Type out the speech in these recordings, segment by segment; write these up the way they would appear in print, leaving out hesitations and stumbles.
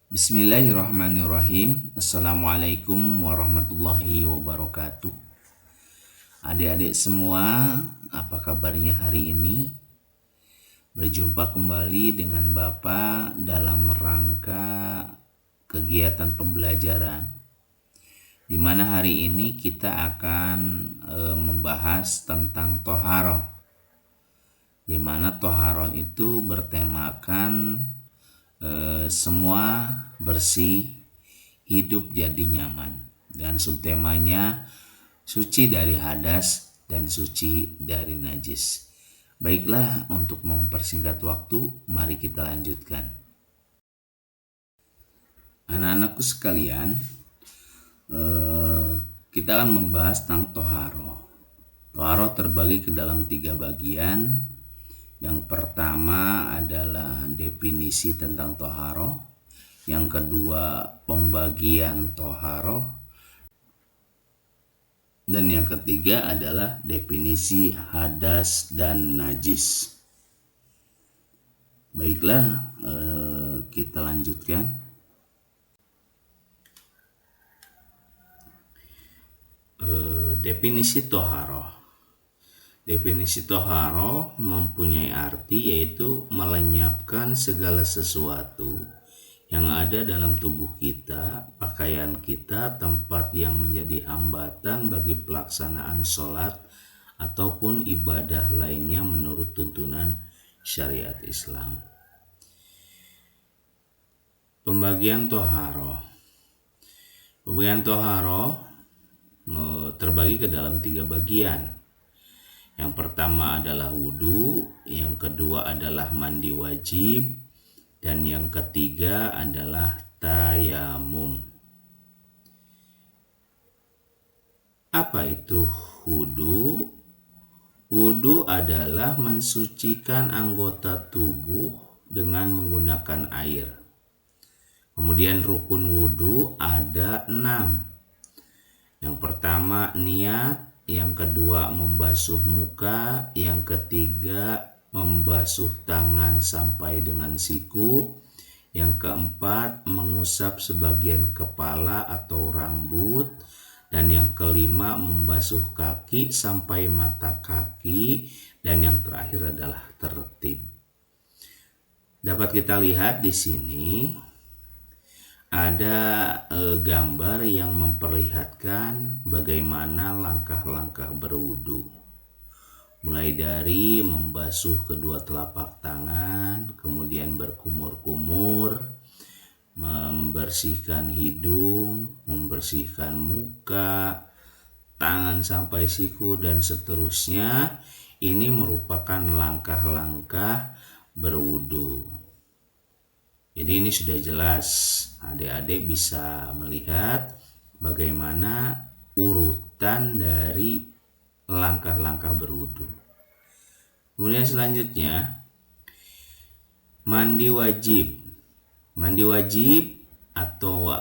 Bismillahirrahmanirrahim. Assalamualaikum warahmatullahi wabarakatuh. Adik-adik semua, apa kabarnya hari ini? Berjumpa kembali dengan Bapak dalam rangka kegiatan pembelajaran, di mana hari ini kita akan membahas tentang toharoh, di mana toharoh itu bertemakan semua bersih, hidup jadi nyaman, dan subtemanya suci dari hadas dan suci dari najis. Baiklah, untuk mempersingkat waktu, mari kita lanjutkan. Anak-anakku sekalian, kita akan membahas tentang toharoh. Toharoh terbagi ke dalam 3 bagian. Yang pertama adalah definisi tentang toharoh, yang kedua pembagian toharoh, dan yang ketiga adalah definisi hadas dan najis. Baiklah, kita lanjutkan. Definisi toharoh. Definisi toharoh mempunyai arti yaitu melenyapkan segala sesuatu yang ada dalam tubuh kita, pakaian kita, tempat yang menjadi hambatan bagi pelaksanaan sholat ataupun ibadah lainnya menurut tuntunan syariat Islam. Pembagian toharoh. Pembagian toharoh terbagi ke dalam 3 bagian. Yang pertama adalah wudhu, yang kedua adalah mandi wajib, dan yang ketiga adalah tayamum. Apa itu wudhu? Wudhu adalah mensucikan anggota tubuh dengan menggunakan air. Kemudian rukun wudhu ada 6. Yang pertama niat, yang kedua membasuh muka, yang ketiga membasuh tangan sampai dengan siku, yang keempat mengusap sebagian kepala atau rambut, dan yang kelima membasuh kaki sampai mata kaki, dan yang terakhir adalah tertib. Dapat kita lihat di sini ada gambar yang memperlihatkan bagaimana langkah-langkah berwudu. Mulai dari membasuh kedua telapak tangan, kemudian berkumur-kumur, membersihkan hidung, membersihkan muka, tangan sampai siku, dan seterusnya. Ini merupakan langkah-langkah berwudu. Jadi ini sudah jelas, adik-adik bisa melihat bagaimana urutan dari langkah-langkah berwudu. Kemudian selanjutnya, mandi wajib. Mandi wajib atau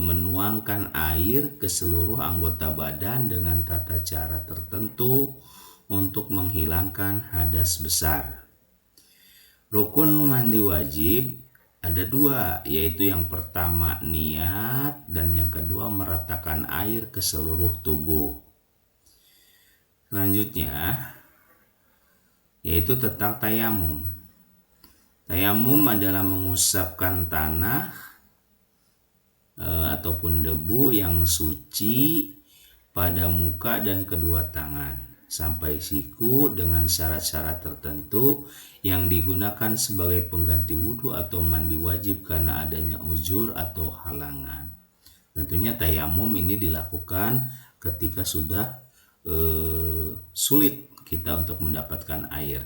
menuangkan air ke seluruh anggota badan dengan tata cara tertentu untuk menghilangkan hadas besar. Rukun mandi wajib ada 2, yaitu yang pertama niat dan yang kedua meratakan air ke seluruh tubuh. Selanjutnya yaitu tentang tayamum. Tayamum adalah mengusapkan tanah ataupun debu yang suci pada muka dan kedua tangan sampai siku dengan syarat-syarat tertentu yang digunakan sebagai pengganti wudhu atau mandi wajib karena adanya uzur atau halangan. Tentunya tayamum ini dilakukan ketika sudah sulit kita untuk mendapatkan air.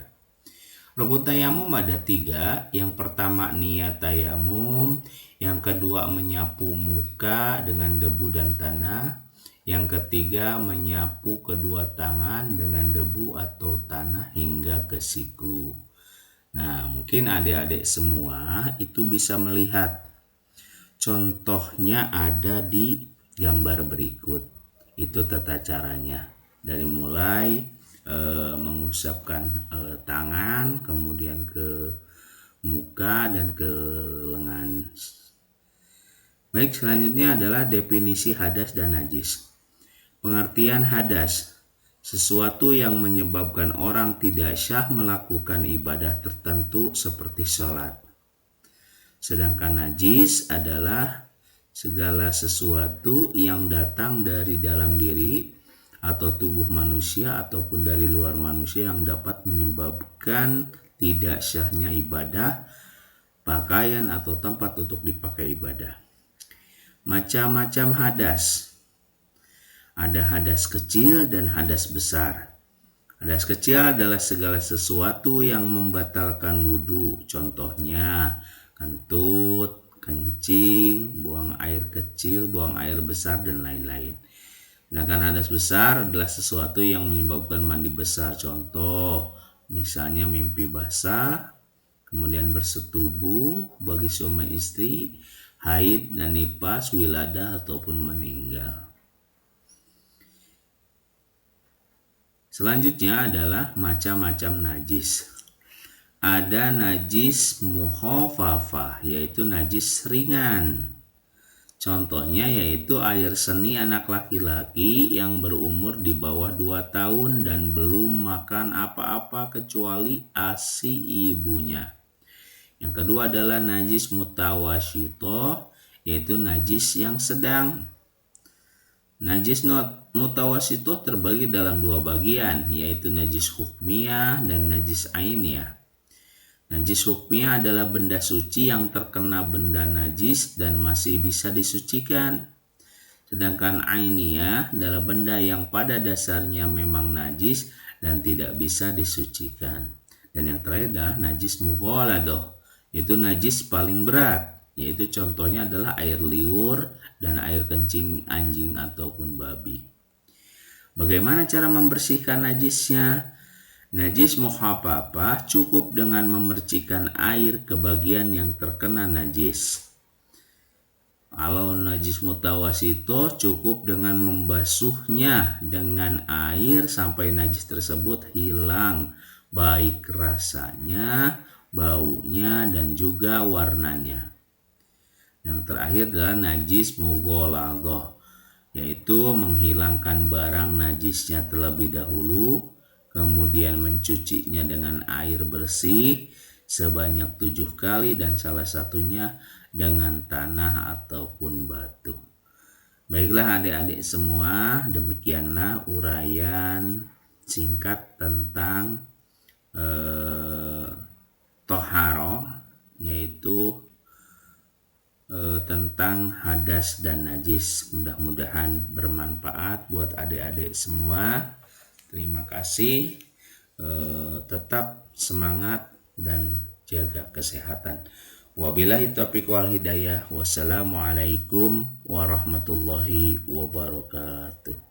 Rukun tayamum ada 3. Yang pertama niat tayamum, yang kedua menyapu muka dengan debu dan tanah, yang ketiga menyapu kedua tangan dengan debu atau tanah hingga ke siku. Nah, mungkin adik-adik semua itu bisa melihat contohnya ada di gambar berikut. Itu tata caranya. Dari mulai mengusapkan tangan, kemudian ke muka dan ke lengan Baik, selanjutnya adalah definisi hadas dan najis. Pengertian hadas, sesuatu yang menyebabkan orang tidak syah melakukan ibadah tertentu seperti sholat. Sedangkan najis adalah segala sesuatu yang datang dari dalam diri atau tubuh manusia ataupun dari luar manusia yang dapat menyebabkan tidak syahnya ibadah, pakaian atau tempat untuk dipakai ibadah. Macam-macam hadas. Ada hadas kecil dan hadas besar. Hadas kecil adalah segala sesuatu yang membatalkan wudhu. Contohnya kentut, kencing, buang air kecil, buang air besar, dan lain-lain. Sedangkan hadas besar adalah sesuatu yang menyebabkan mandi besar. Contoh, misalnya mimpi basah, kemudian bersetubuh bagi suami istri, haid dan nifas, wiladah ataupun meninggal. Selanjutnya adalah macam-macam najis. Ada najis mukhafafah, yaitu najis ringan. Contohnya yaitu air seni anak laki-laki yang berumur di bawah 2 tahun dan belum makan apa-apa kecuali ASI ibunya. Yang kedua adalah najis mutawasyitoh, yaitu najis yang sedang. Najis mutawasyitoh terbagi dalam 2 bagian, yaitu najis hukmiyah dan najis ainiyah. Najis hukmiyah adalah benda suci yang terkena benda najis dan masih bisa disucikan. Sedangkan ainiyah adalah benda yang pada dasarnya memang najis dan tidak bisa disucikan. Dan yang terakhir adalah najis mughaladah, yaitu najis paling berat, yaitu contohnya adalah air liur dan air kencing anjing ataupun babi. Bagaimana cara membersihkan najisnya? Najis mukhafafah cukup dengan memercikkan air ke bagian yang terkena najis. Kalau najis mutawasyitoh cukup dengan membasuhnya dengan air sampai najis tersebut hilang, baik rasanya, baunya, dan juga warnanya. Yang terakhir adalah najis mughaladah, yaitu menghilangkan barang najisnya terlebih dahulu, kemudian mencucinya dengan air bersih sebanyak 7 kali dan salah satunya dengan tanah ataupun batu. Baiklah adik-adik semua, demikianlah uraian singkat tentang toharo, yaitu tentang hadas dan najis. Mudah-mudahan bermanfaat buat adik-adik semua. Terima kasih. Tetap semangat dan jaga kesehatan. Wabillahi taufiq wal hidayah. Wassalamualaikum warahmatullahi wabarakatuh.